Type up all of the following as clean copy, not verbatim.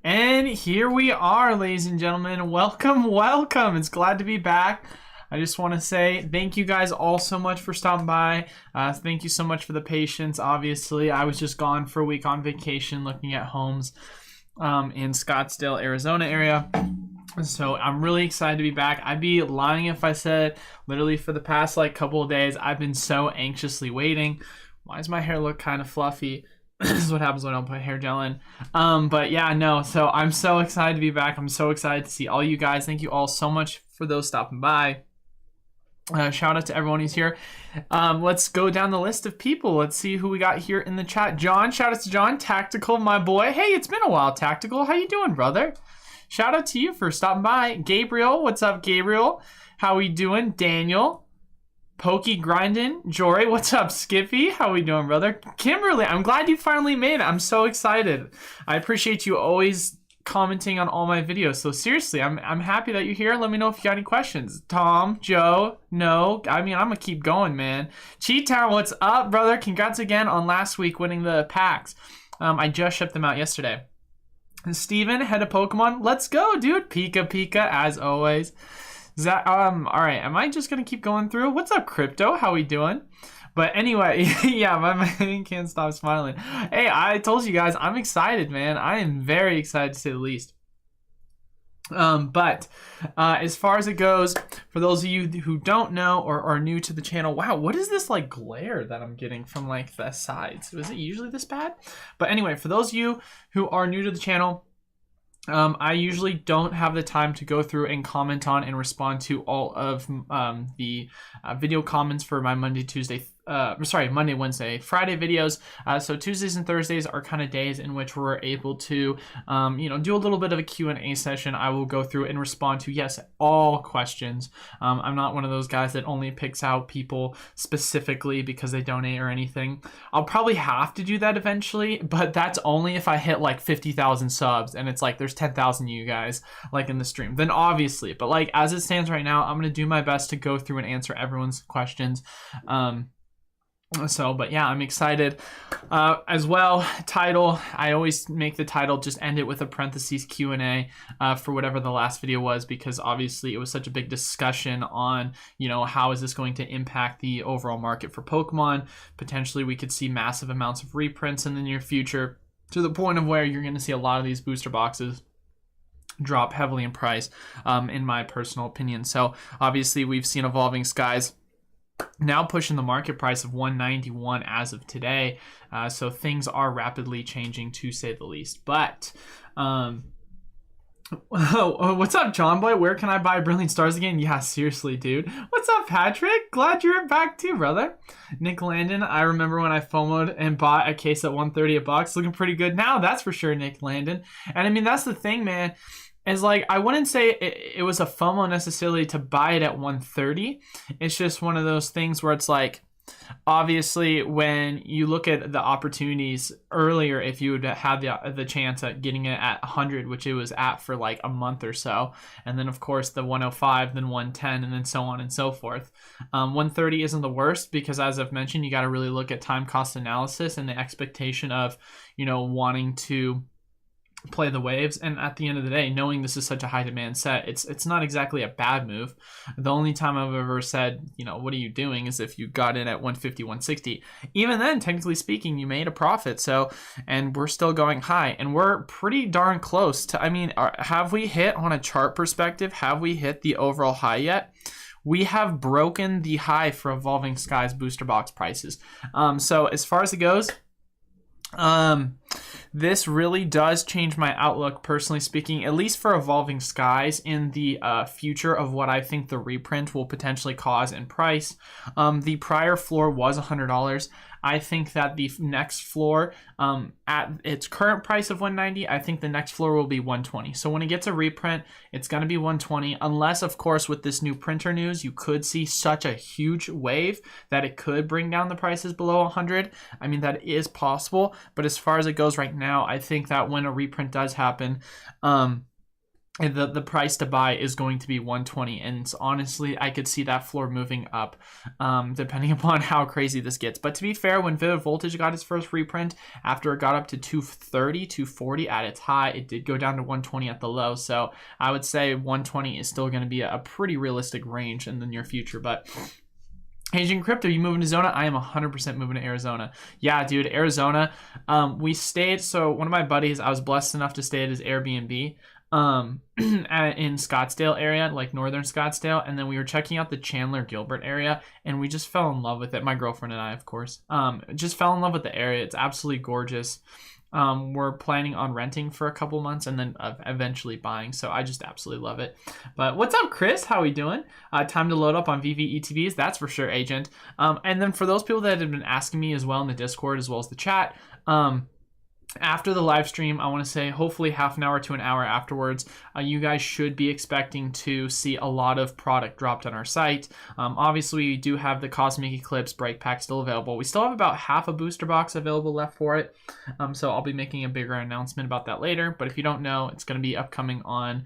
And here we are, ladies and gentlemen. Welcome. It's glad to be back. I just want to say thank you guys all so much for stopping by. Thank you so much for the patience. Obviously, I was just gone for a week on vacation looking at homes in Scottsdale, Arizona area. So I'm really excited to be back. I'd be lying if I said literally for the past couple of days, I've been so anxiously waiting. Why does my hair look kind of fluffy? This is what happens when I don't put hair gel in. But yeah, no. So I'm so excited to be back. I'm so excited to see all you guys. Thank you all so much for those stopping by. Shout out to everyone who's here. Let's go down the list of people. Let's see who we got here in the chat. John, shout out to John. Tactical, my boy. Hey, it's been a while, Tactical. How you doing, brother? Shout out to you for stopping by. Gabriel, what's up, Gabriel? How we doing? Daniel. Pokey grinding. Jory, what's up? Skippy, how we doing, brother? Kimberly, I'm glad you finally made it. I'm so excited. I appreciate you always commenting on all my videos. So seriously, I'm happy that you're here. Let me know if you got any questions. Tom, Joe, no. I mean, I'm gonna keep going, man. Cheat Town, what's up, brother? Congrats again on last week winning the packs. I just shipped them out yesterday. And Steven, head of Pokemon. Let's go, dude. Pika, as always. All right, am I just gonna keep going through? What's up, Crypto? How we doing? But anyway, yeah, my man can't stop smiling. Hey, I told you guys, I'm excited, man. I am very excited to say the least. But as far as it goes, for those of you who don't know or are new to the channel, wow, what is this glare that I'm getting from the sides? Was it usually this bad? But anyway, for those of you who are new to the channel, I usually don't have the time to go through and comment on and respond to all of the video comments for my Monday, Wednesday, Friday videos. So Tuesdays and Thursdays are kind of days in which we're able to, do a little bit of a Q&A session. I will go through and respond to, yes, all questions. I'm not one of those guys that only picks out people specifically because they donate or anything. I'll probably have to do that eventually, but that's only if I hit 50,000 subs and it's there's 10,000 of you guys in the stream. Then obviously, but as it stands right now, I'm going to do my best to go through and answer everyone's questions. But yeah, I'm excited as well. Title, I always make the title just end it with a parentheses Q&A for whatever the last video was, because obviously it was such a big discussion on how is this going to impact the overall market for Pokemon. Potentially we could see massive amounts of reprints in the near future, to the point of where you're going to see a lot of these booster boxes drop heavily in price, in my personal opinion. So obviously we've seen Evolving Skies now pushing the market price of $191 as of today. So things are rapidly changing, to say the least. But what's up, John Boy? Where can I buy Brilliant Stars again? Yeah, seriously, dude. What's up, Patrick? Glad you're back too, brother. Nick Landon, I remember when I FOMO'd and bought a case at $130 a box. Looking pretty good now, that's for sure, Nick Landon. And I mean, that's the thing, man. Is I wouldn't say it was a FOMO necessarily to buy it at $130. It's just one of those things where it's obviously when you look at the opportunities earlier, if you would have the chance at getting it at 100, which it was at for a month or so, and then of course the 105, then 110, and then so on and so forth. 130 isn't the worst, because as I've mentioned, you got to really look at time cost analysis and the expectation of wanting to play the waves. And at the end of the day, knowing this is such a high demand set, it's not exactly a bad move. The only time I've ever said, what are you doing, is if you got in at 150, 160. Even then, technically speaking, you made a profit. So, and we're still going high, and we're pretty darn close to, have we hit, on a chart perspective, have we hit the overall high yet? We have broken the high for Evolving Skies booster box prices. So as far as it goes, this really does change my outlook, personally speaking, at least for Evolving Skies, in the future of what I think the reprint will potentially cause in price. The prior floor was $100. I think that the next floor, at its current price of $190, I think the next floor will be $120. So when it gets a reprint, it's going to be $120, unless, of course, with this new printer news, you could see such a huge wave that it could bring down the prices below $100. I mean, that is possible, but as far as it goes right now, I think that when a reprint does happen, and the price to buy is going to be 120, and honestly I could see that floor moving up depending upon how crazy this gets. But to be fair, when Vivid Voltage got its first reprint, after it got up to 230 240 at its high, it did go down to 120 at the low. So I would say 120 is still going to be a pretty realistic range in the near future. But Asian Crypto, you moving to Zona? I am 100% moving to Arizona. Yeah, dude, Arizona. We stayed, so one of my buddies, I was blessed enough to stay at his Airbnb in Scottsdale area, like northern Scottsdale, and then we were checking out the Chandler Gilbert area, and we just fell in love with it. My girlfriend and I, of course, just fell in love with the area. It's absolutely gorgeous. We're planning on renting for a couple months and then eventually buying, so I just absolutely love it. But what's up, Chris? How we doing? Time to load up on VVETBs, that's for sure, Agent. And then for those people that have been asking me as well in the Discord as well as the chat, after the live stream, I want to say hopefully half an hour to an hour afterwards, you guys should be expecting to see a lot of product dropped on our site. Obviously, we do have the Cosmic Eclipse Break Pack still available. We still have about half a booster box available left for it. So I'll be making a bigger announcement about that later. But if you don't know, it's going to be upcoming on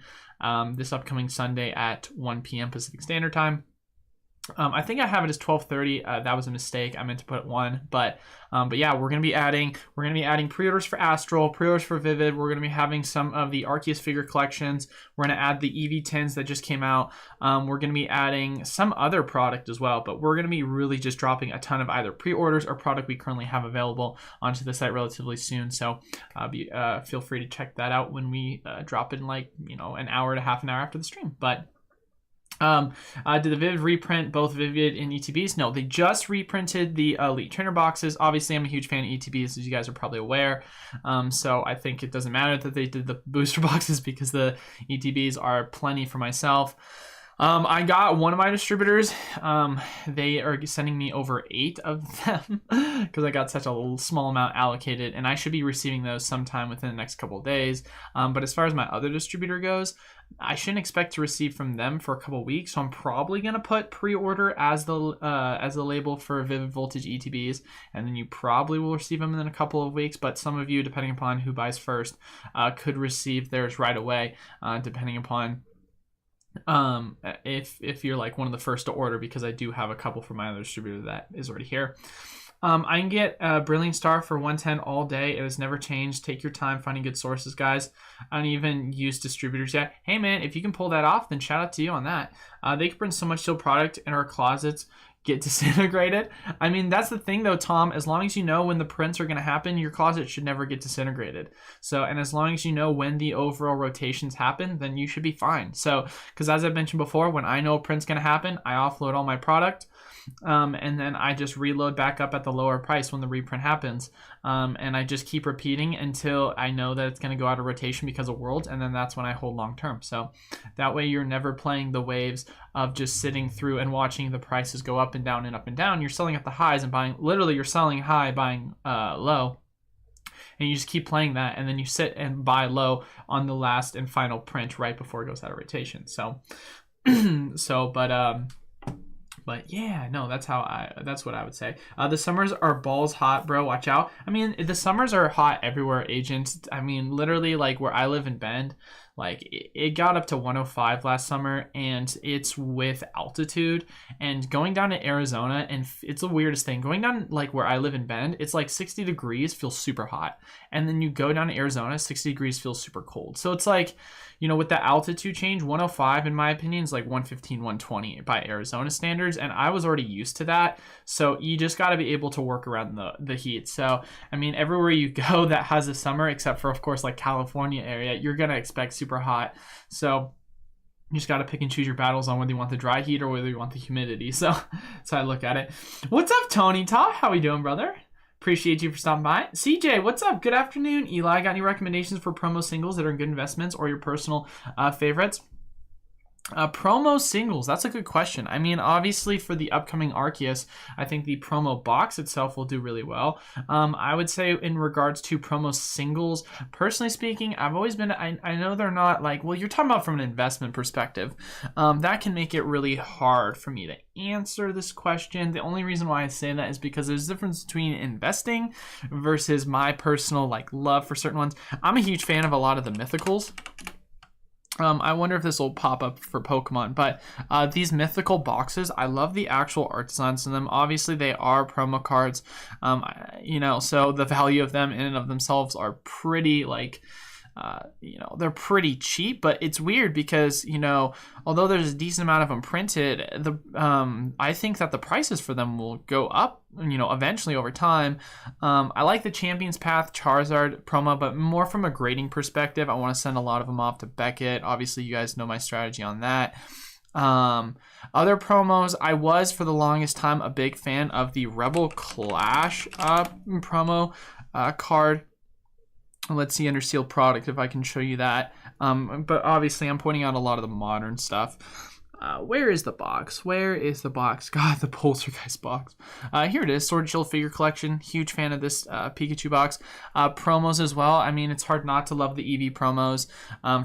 this upcoming Sunday at 1 p.m. Pacific Standard Time. I think I have it as 12:30. That was a mistake. I meant to put 1, but yeah, we're gonna be adding pre-orders for Astral, pre-orders for Vivid. We're gonna be having some of the Arceus figure collections. We're gonna add the EV10s that just came out. We're gonna be adding some other product as well, but we're gonna be really just dropping a ton of either pre-orders or product we currently have available onto the site relatively soon. So feel free to check that out when we drop it in like an hour to half an hour after the stream. But did the Vivid reprint both Vivid and ETBs? No, they just reprinted the Elite Trainer boxes. Obviously, I'm a huge fan of ETBs, as you guys are probably aware. So I think it doesn't matter that they did the booster boxes because the ETBs are plenty for myself. I got one of my distributors. They are sending me over 8 of them because I got such a small amount allocated, and I should be receiving those sometime within the next couple of days. But as far as my other distributor goes, I shouldn't expect to receive from them for a couple of weeks. So I'm probably gonna put pre-order as the label for Vivid Voltage ETBs, and then you probably will receive them in a couple of weeks. But some of you, depending upon who buys first, could receive theirs right away, depending upon if you're like one of the first to order, because I do have a couple from my other distributor that is already here. I can get Brilliant Star for 110 all day. It has never changed. Take your time finding good sources, guys. I don't even use distributors yet. Hey man, if you can pull that off, then shout out to you on that. They can bring so much sealed product in our closets get disintegrated. I mean, that's the thing though, Tom. As long as you know when the prints are going to happen, your closet should never get disintegrated. So, and as long as you know when the overall rotations happen, then you should be fine. So, because as I've mentioned before, when I know a print's going to happen, I offload all my product. And then I just reload back up at the lower price when the reprint happens. And I just keep repeating until I know that it's going to go out of rotation because of Worlds, and then that's when I hold long term. So that way you're never playing the waves of just sitting through and watching the prices go up and down and up and down. You're selling at the highs and buying, literally you're selling high, buying low. And you just keep playing that, and then you sit and buy low on the last and final print right before it goes out of rotation. So, but yeah, no, that's what I would say. The summers are balls hot, bro. Watch out. I mean, the summers are hot everywhere, Agent. I mean, literally, like where I live in Bend, like it got up to 105 last summer, and it's with altitude. And going down to Arizona, and it's the weirdest thing. Going down like where I live in Bend, it's like 60 degrees, feels super hot. And then you go down to Arizona, 60 degrees feels super cold. So it's like, with the altitude change, 105 in my opinion is like 115, 120 by Arizona standards, and I was already used to that. So you just got to be able to work around the heat. So I mean, everywhere you go that has a summer, except for of course like California area, you're gonna expect super hot. So you just got to pick and choose your battles on whether you want the dry heat or whether you want the humidity. So that's how I look at it. What's up, Tony Top? How we doing, brother? Appreciate you for stopping by. CJ, what's up? Good afternoon. Eli, got any recommendations for promo singles that are good investments or your personal favorites? Promo singles, that's a good question. I mean, obviously for the upcoming Arceus, I think the promo box itself will do really well. I would say in regards to promo singles, personally speaking, I've always been, I know they're not like, well, you're talking about from an investment perspective. That can make it really hard for me to answer this question. The only reason why I say that is because there's a difference between investing versus my personal like love for certain ones. I'm a huge fan of a lot of the mythicals. I wonder if this will pop up for Pokemon, but these mythical boxes, I love the actual art designs in them. Obviously, they are promo cards, you know, so the value of them in and of themselves are pretty, like, you know, they're pretty cheap, but it's weird because, you know, although there's a decent amount of them printed, I think that the prices for them will go up, you know, eventually over time. I like the Champions Path Charizard promo, but more from a grading perspective. I want to send a lot of them off to Beckett. Obviously, you guys know my strategy on that. Other promos, I was for the longest time a big fan of the Rebel Clash promo card. Let's see under sealed product if I can show you that. But obviously I'm pointing out a lot of the modern stuff. Where is the box? Where is the box? God, the Poltergeist box. Here it is, Sword and Shield figure collection. Huge fan of this Pikachu box. Promos as well. I mean, it's hard not to love the EV promos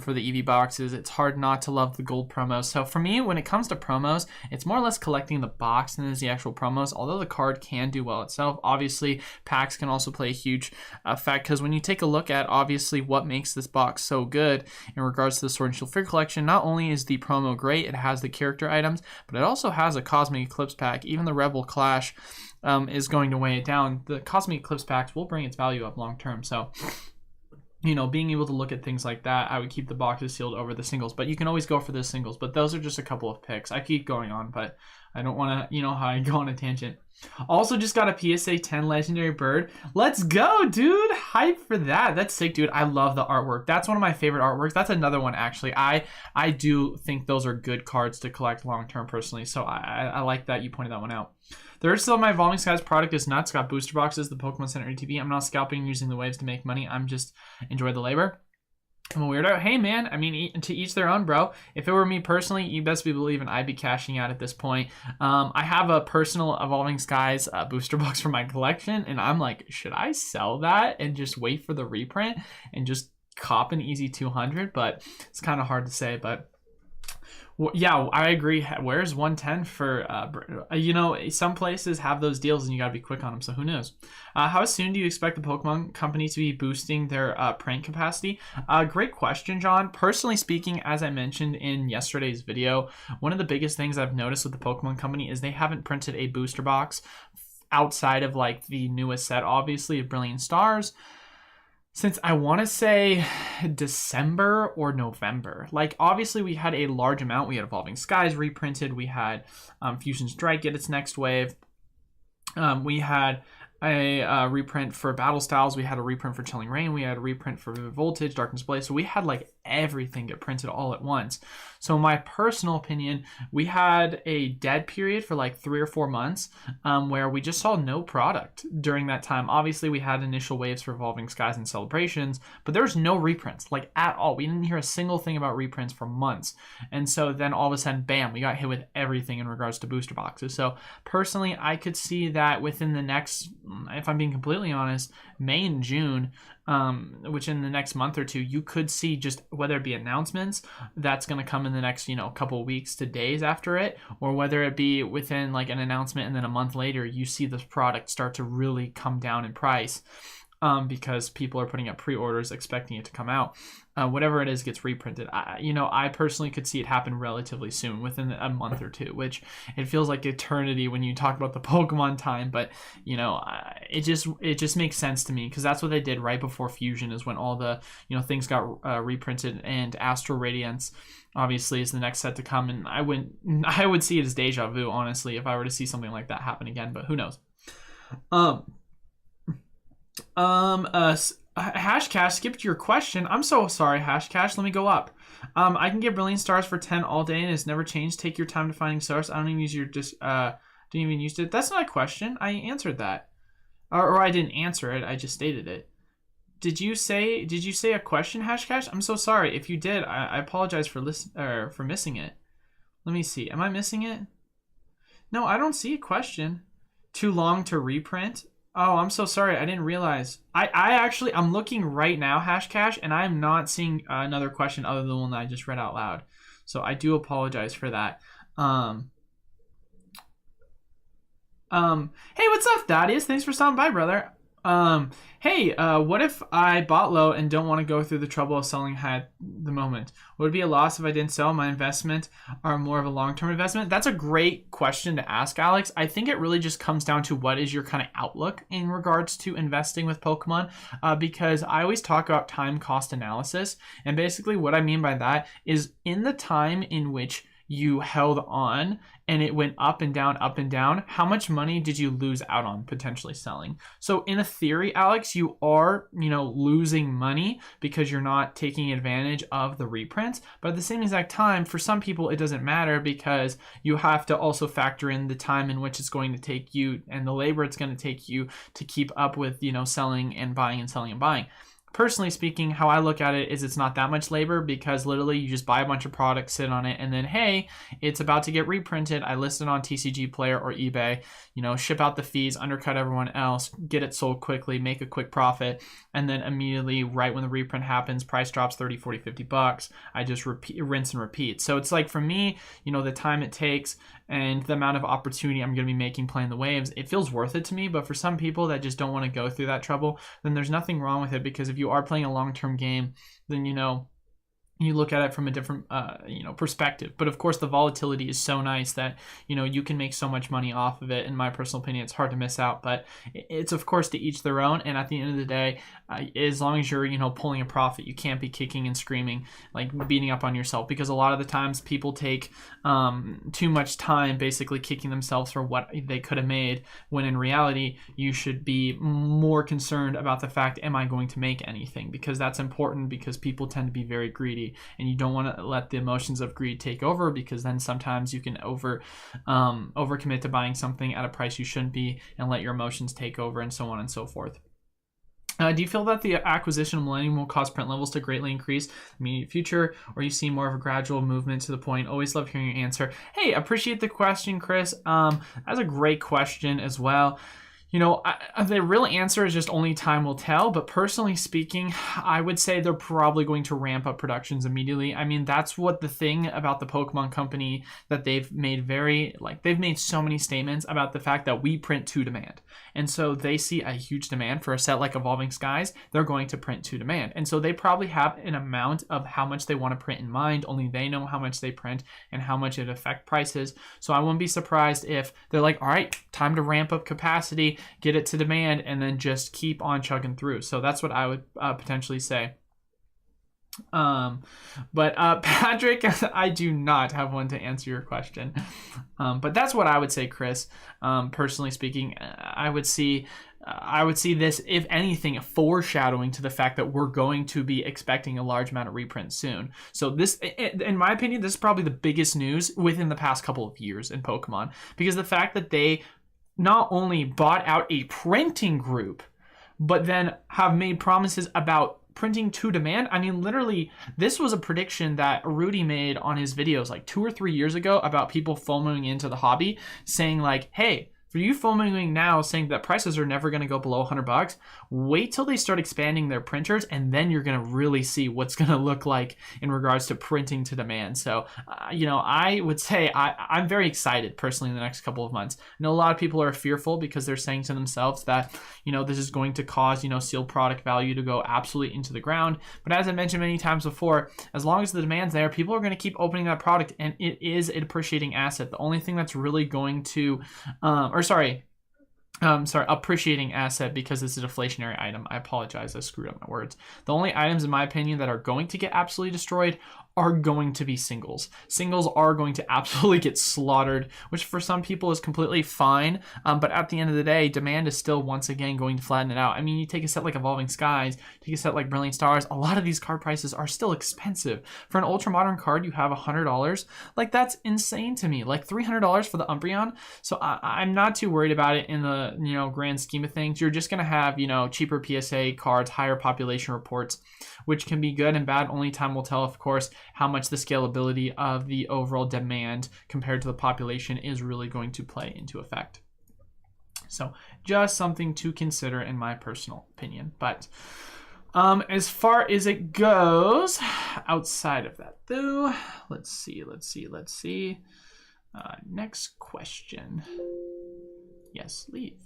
for the EV boxes. It's hard not to love the gold promos. So for me, when it comes to promos, it's more or less collecting the box than is the actual promos, although the card can do well itself. Obviously, packs can also play a huge effect, because when you take a look at, obviously, what makes this box so good in regards to the Sword and Shield figure collection, not only is the promo great, it has the character items, but it also has a Cosmic Eclipse pack. Even the Rebel Clash is going to weigh it down. The Cosmic Eclipse packs will bring its value up long term. So, you know, being able to look at things like that, I would keep the boxes sealed over the singles, but you can always go for the singles. But those are just a couple of picks. I keep going on, but I don't want to, you know how I go on a tangent. Also just got a PSA 10 legendary bird. Let's go, dude. Hype for that. That's sick, dude. I love the artwork. That's one of my favorite artworks. That's another one, actually. I do think those are good cards to collect long term personally, so I like that you pointed that one out. The rest of my Evolving Skies product is nuts. Got booster boxes, the Pokemon Center TV. I'm not scalping using the waves to make money. I'm just enjoy the labor. I'm a weirdo. Hey, man, I mean, to each their own, bro. If it were me personally, you best be believing I'd be cashing out at this point. I have a personal Evolving Skies booster box for my collection, and I'm like, should I sell that and just wait for the reprint and just cop an easy 200? But it's kind of hard to say, but... Well, yeah, I agree. Where's 110 for, you know, some places have those deals and you got to be quick on them, so who knows? How soon do you expect the Pokemon company to be boosting their print capacity? Great question, John. Personally speaking, as I mentioned in yesterday's video, one of the biggest things I've noticed with the Pokemon company is they haven't printed a booster box outside of like the newest set, obviously, of Brilliant Stars, since I want to say December or November. Like, obviously, we had a large amount. We had Evolving Skies reprinted. We had Fusion Strike get its next wave. We had a reprint for Battle Styles. We had a reprint for Chilling Reign. We had a reprint for Vivid Voltage, Darkness Blaze. So we had like everything get printed all at once. So in my personal opinion, we had a dead period for like 3 or 4 months where we just saw no product during that time. Obviously, we had initial waves for Evolving Skies and Celebrations, but there was no reprints, like at all. We didn't hear a single thing about reprints for months. And so then all of a sudden, bam, we got hit with everything in regards to booster boxes. So personally, I could see that within the next, if I'm being completely honest, May and June, which in the next month or two, you could see just whether it be announcements that's going to come in the next, you know, couple weeks to days after it, or whether it be within like an announcement and then a month later, you see this product start to really come down in price because people are putting up pre-orders expecting it to come out. Whatever it is gets reprinted. I personally could see it happen relatively soon, within a month or two, which it feels like eternity when you talk about the Pokemon time, but you know, it just makes sense to me because that's what they did right before Fusion, is when all the, you know, things got reprinted, and Astral Radiance obviously is the next set to come, and I would see it as deja vu, honestly, if I were to see something like that happen again, but who knows. Hashcash skipped your question. I'm so sorry, Hashcash. Let me go up. I can get Brilliant Stars for 10 all day and it's never changed. Take your time to finding source. I don't even use your didn't even use it. That's not a question. I answered that. Or I didn't answer it. I just stated it. Did you say a question, Hashcash? I'm so sorry. If you did, I apologize for missing it. Let me see. Am I missing it? No, I don't see a question. Too long to reprint? Oh, I'm so sorry. I didn't realize. I'm looking right now, Hashcash, and I'm not seeing another question other than the one that I just read out loud. So I do apologize for that. Hey, what's up, Thaddeus? Thanks for stopping by, brother. Hey, what if I bought low and don't want to go through the trouble of selling high at the moment? Would it be a loss if I didn't sell? My investment are more of a long-term investment? That's a great question to ask, Alex. I think it really just comes down to what is your kind of outlook in regards to investing with Pokemon, because I always talk about time cost analysis. And basically what I mean by that is in the time in which you held on and it went up and down, how much money did you lose out on potentially selling? So in a theory, Alex, you are, losing money because you're not taking advantage of the reprints. But at the same exact time, for some people, it doesn't matter because you have to also factor in the time in which it's going to take you and the labor it's going to take you to keep up with, selling and buying and selling and buying. Personally speaking, how I look at it is it's not that much labor because literally you just buy a bunch of products, sit on it, and then, hey, it's about to get reprinted. I list it on TCG Player or eBay, ship out the fees, undercut everyone else, get it sold quickly, make a quick profit, and then immediately right when the reprint happens, price drops 30, 40, 50 bucks. I just rinse and repeat. So it's like for me, the time it takes and the amount of opportunity I'm going to be making playing the waves, it feels worth it to me. But for some people that just don't want to go through that trouble, then there's nothing wrong with it, because if you are playing a long-term game, then you look at it from a different perspective. But of course the volatility is so nice that you can make so much money off of it. In my personal opinion, it's hard to miss out, but it's of course to each their own. And at the end of the day, as long as you're pulling a profit, you can't be kicking and screaming, like beating up on yourself, because a lot of the times people take too much time basically kicking themselves for what they could have made, when in reality you should be more concerned about the fact, am I going to make anything? Because that's important, because people tend to be very greedy, and you don't want to let the emotions of greed take over, because then sometimes you can overcommit to buying something at a price you shouldn't be and let your emotions take over, and so on and so forth. Do you feel that the acquisition of Millennium will cause print levels to greatly increase in the immediate future, or you see more of a gradual movement to the point? Always love hearing your answer. Hey, appreciate the question, Chris. That's a great question as well. The real answer is just only time will tell. But personally speaking, I would say they're probably going to ramp up productions immediately. I mean, that's what the thing about the Pokemon company that they've made they've made so many statements about the fact that we print to demand. And so they see a huge demand for a set like Evolving Skies. They're going to print to demand. And so they probably have an amount of how much they want to print in mind. Only they know how much they print and how much it affects prices. So I wouldn't be surprised if they're like, all right, time to ramp up capacity, get it to demand, and then just keep on chugging through. So that's what I would potentially say. But Patrick, I do not have one to answer your question. But that's what I would say, Chris. Personally speaking, I would see this, if anything, foreshadowing to the fact that we're going to be expecting a large amount of reprints soon. So this, in my opinion, this is probably the biggest news within the past couple of years in Pokemon, because the fact that they not only bought out a printing group, but then have made promises about printing to demand. I mean, literally, this was a prediction that Rudy made on his videos like 2 or 3 years ago about people FOMOing into the hobby, saying like, hey, for you FOMOing now, saying that prices are never going to go below $100, wait till they start expanding their printers, and then you're going to really see what's going to look like in regards to printing to demand. So, I would say I'm very excited personally in the next couple of months. I know a lot of people are fearful because they're saying to themselves that, this is going to cause, sealed product value to go absolutely into the ground. But as I mentioned many times before, as long as the demand's there, people are going to keep opening that product, and it is a depreciating asset. The only thing that's really going to, appreciating asset, because it's a deflationary item. I apologize, I screwed up my words. The only items, in my opinion, that are going to get absolutely destroyed are going to be singles. Singles are going to absolutely get slaughtered, which for some people is completely fine. But at the end of the day, demand is still once again going to flatten it out. I mean, you take a set like Evolving Skies, take a set like Brilliant Stars, a lot of these card prices are still expensive. For an ultra modern card, you have $100. Like, that's insane to me. Like $300 for the Umbreon. So I'm not too worried about it in the grand scheme of things. You're just gonna have cheaper PSA cards, higher population reports, which can be good and bad. Only time will tell, of course, how much the scalability of the overall demand compared to the population is really going to play into effect. So just something to consider in my personal opinion. But as far as it goes, outside of that though, let's see. Next question. Yes, leave.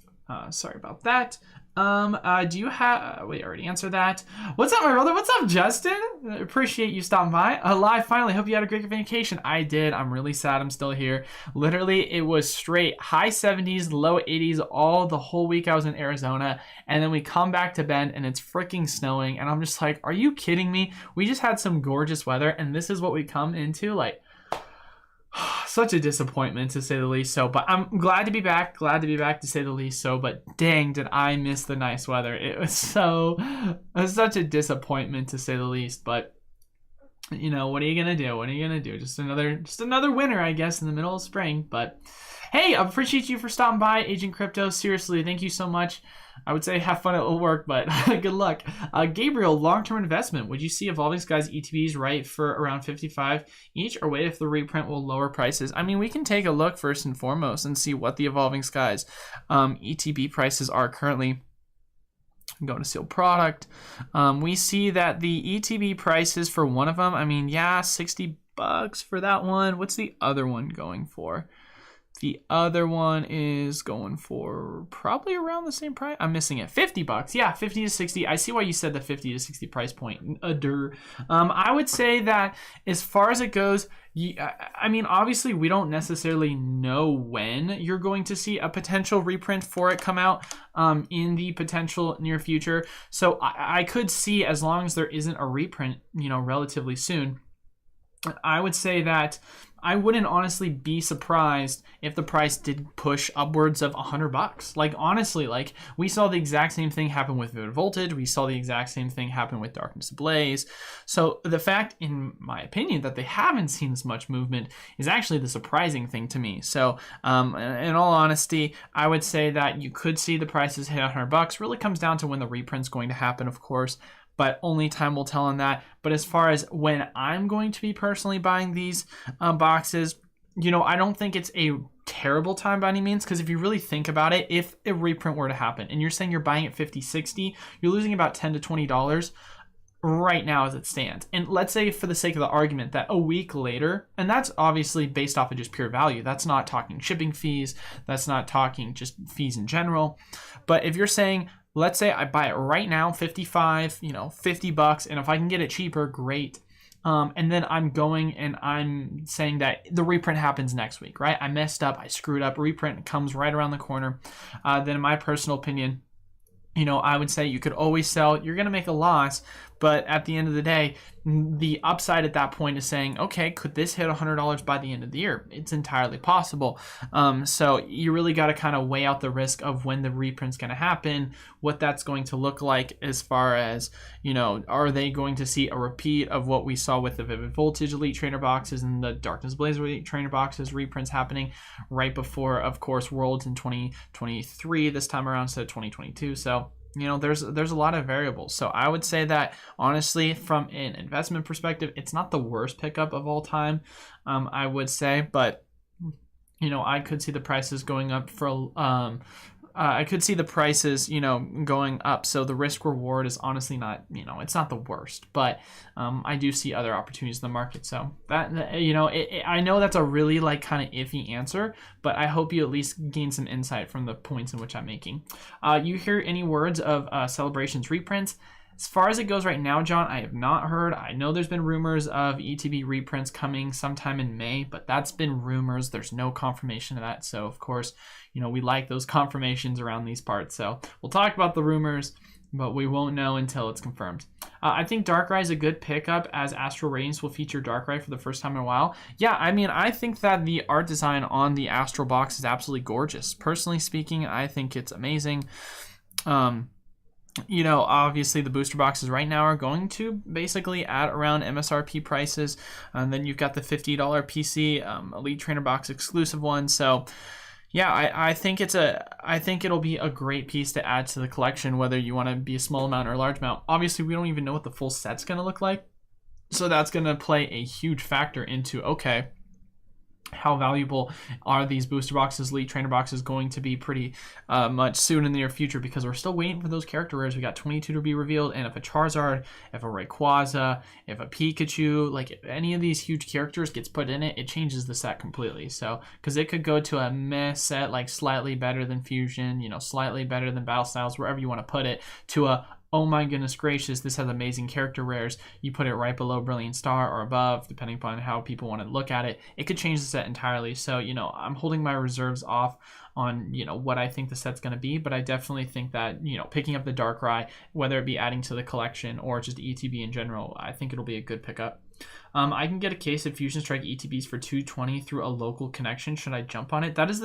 Sorry about that. Do you have... wait, I already answered that. What's up, my brother? What's up, Justin? Appreciate you stopping by. Alive, finally. Hope you had a great vacation. I did. I'm really sad I'm still here. Literally, it was straight high 70s, low 80s all the whole week I was in Arizona. And then we come back to Bend, and it's freaking snowing. And I'm just like, are you kidding me? We just had some gorgeous weather, and this is what we come into? Like... such a disappointment, to say the least. So, but I'm glad to be back to say the least. So, but dang, did I miss the nice weather. It was such a disappointment, to say the least. But you know, what are you gonna do? Just another winter, I guess, in the middle of spring. But hey, I appreciate you for stopping by, Agent Crypto. Seriously, thank you so much. I would say have fun at work, but good luck. Gabriel, long-term investment. Would you see Evolving Skies ETBs right for around 55 each, or wait if the reprint will lower prices? I mean, we can take a look first and foremost and see what the Evolving Skies ETB prices are currently. Go to sealed product. We see that the ETB prices for one of them, I mean, yeah, $60 for that one. What's the other one going for? The other one is going for probably around the same price. I'm missing it. $50. Yeah, 50 to 60. I see why you said the 50 to 60 price point. I would say that as far as it goes, I mean, obviously we don't necessarily know when you're going to see a potential reprint for it come out in the potential near future. So I could see, as long as there isn't a reprint, you know, relatively soon, I would say that I wouldn't honestly be surprised if the price did push upwards of $100. Like, honestly, like, we saw the exact same thing happen with Vivid Voltage. We saw the exact same thing happen with Darkness Ablaze. So the fact, in my opinion, that they haven't seen as much movement is actually the surprising thing to me. So in all honesty, I would say that you could see the prices hit $100. Really comes down to when the reprint's going to happen, of course, but only time will tell on that. But as far as when I'm going to be personally buying these boxes, you know, I don't think it's a terrible time by any means, because if you really think about it, if a reprint were to happen and you're saying you're buying at $50, $60, you're losing about $10 to $20 right now as it stands. And let's say, for the sake of the argument, that a week later, and that's obviously based off of just pure value, that's not talking shipping fees, that's not talking just fees in general, but if you're saying, let's say I buy it right now, 55, you know, $50, and if I can get it cheaper, great. And then I'm going and I'm saying that the reprint happens next week, right? I messed up, I screwed up, reprint comes right around the corner. Then in my personal opinion, you know, I would say you could always sell. You're going to make a loss, but at the end of the day, the upside at that point is saying, okay, could this hit $100 by the end of the year? It's entirely possible. So you really got to kind of weigh out the risk of when the reprint's going to happen, what that's going to look like, as far as, you know, are they going to see a repeat of what we saw with the Vivid Voltage Elite Trainer boxes and the Darkness Blaze Elite Trainer boxes reprints happening right before, of course, Worlds in 2023 this time around instead of 2022. So, you know, there's a lot of variables. So I would say that, honestly, from an investment perspective, it's not the worst pickup of all time, I would say. But, you know, I could see the prices going up for I could see the prices, you know, going up. So the risk reward is honestly not, you know, it's not the worst, but I do see other opportunities in the market. So that, you know, I know that's a really like kind of iffy answer, but I hope you at least gain some insight from the points in which I'm making. You hear any words of Celebrations reprints? As far as it goes right now, John, I have not heard. I know there's been rumors of ETB reprints coming sometime in May, but that's been rumors. There's no confirmation of that. So, of course, you know, we like those confirmations around these parts. So we'll talk about the rumors, but we won't know until it's confirmed. I think Darkrai is a good pickup, as Astral Radiance will feature Darkrai for the first time in a while. Yeah, I mean, I think that the art design on the Astral box is absolutely gorgeous. Personally speaking, I think it's amazing. You know, obviously the booster boxes right now are going to basically at around MSRP prices, and then you've got the $50 PC Elite Trainer box exclusive one. So yeah, I think it'll be a great piece to add to the collection, whether you want to be a small amount or a large amount. Obviously, we don't even know what the full set's going to look like, so that's going to play a huge factor into, okay, how valuable are these booster boxes, elite trainer boxes going to be pretty much soon in the near future, because we're still waiting for those character rares. We got 22 to be revealed, and if a Charizard, if a Rayquaza, if a Pikachu, like if any of these huge characters gets put in it, it changes the set completely. So because it could go to a meh set, like slightly better than Fusion, you know, slightly better than Battle Styles, wherever you want to put it, to a oh my goodness gracious, this has amazing character rares. You put it right below Brilliant Star or above, depending upon how people want to look at it. It could change the set entirely. So, you know, I'm holding my reserves off on, you know, what I think the set's going to be, but I definitely think that, you know, picking up the Darkrai, whether it be adding to the collection or just ETB in general, I think it'll be a good pickup. I can get a case of Fusion Strike ETBs for $220 through a local connection. Should I jump on it? That is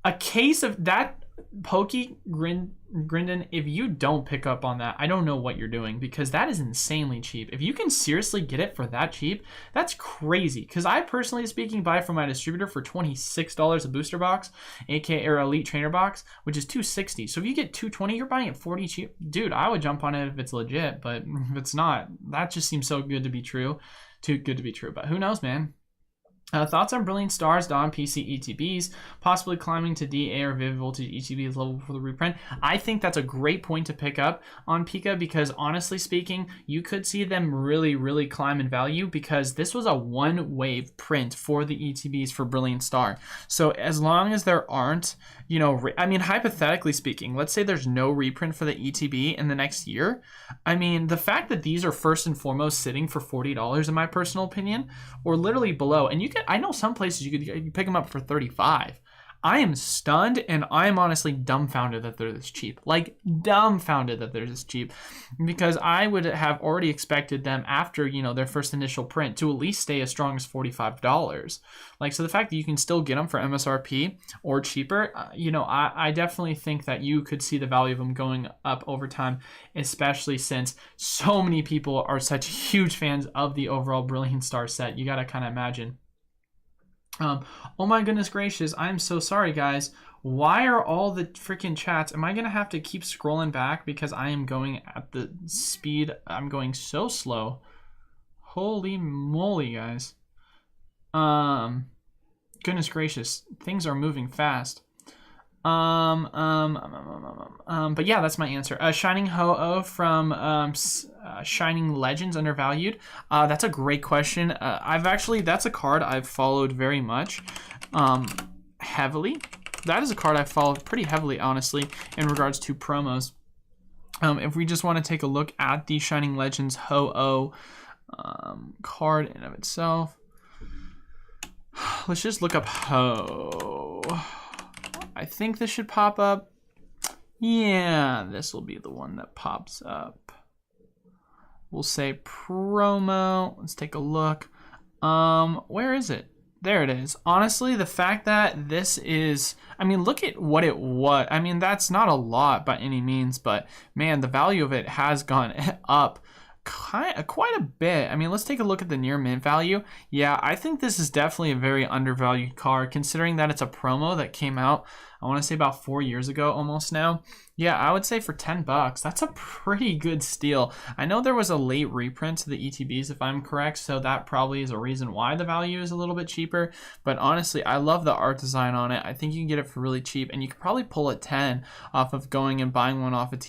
a case of that. Grindon, if you don't pick up on that, I don't know what you're doing, because that is insanely cheap. If you can seriously get it for that cheap, that's crazy. Because I personally speaking buy from my distributor for $26 a booster box, aka or elite trainer box, which is $260. So if you get $220, you're buying it $40 cheap. Dude, I would jump on it if it's legit, but if it's not, that just seems so good to be true. Too good to be true, but who knows, man. Thoughts on Brilliant Stars, Dawn, PC, ETBs, possibly climbing to DA or Vivid Voltage ETB level for the reprint. I think that's a great point to pick up on Pika, because honestly speaking, you could see them really climb in value, because this was a one-wave print for the ETBs for Brilliant Star. So as long as there aren't, you know, I mean, hypothetically speaking, let's say there's no reprint for the ETB in the next year. I mean, the fact that these are first and foremost sitting for $40 in my personal opinion, or literally below, and you can, I know some places you could pick them up for $35. I am stunned, and I'm honestly dumbfounded that they're this cheap. Like, dumbfounded that they're this cheap, because I would have already expected them after, you know, their first initial print to at least stay as strong as $45. Like, so the fact that you can still get them for MSRP or cheaper, you know, I definitely think that you could see the value of them going up over time, especially since so many people are such huge fans of the overall Brilliant Star set. You got to kind of imagine. Oh my goodness gracious, I'm so sorry, guys. Why are all the freaking chats? Am I gonna have to keep scrolling back because I am going at the speed? I'm going so slow. Holy moly, guys. Goodness gracious, things are moving fast. But yeah, that's my answer. Shining Ho-Oh from Shining Legends undervalued. That's a great question. That's a card I've followed very much, heavily. That is a card I've followed pretty heavily, honestly, in regards to promos. If we just want to take a look at the Shining Legends Ho-Oh card in of itself, let's just look up Ho. I think this should pop up. Yeah, this will be the one that pops up. We'll say promo. Let's take a look. Where is it? There it is. Honestly, the fact that this is, I mean, look at what it was. I mean, that's not a lot by any means, but man, the value of it has gone up quite a bit. I mean, let's take a look at the near mint value. Yeah, I think this is definitely a very undervalued card, considering that it's a promo that came out, I want to say about 4 years ago almost now. Yeah, I would say for $10, that's a pretty good steal. I know there was a late reprint to the ETBs, if I'm correct, so that probably is a reason why the value is a little bit cheaper. But honestly, I love the art design on it. I think you can get it for really cheap, and you could probably pull a 10 off of going and buying one off of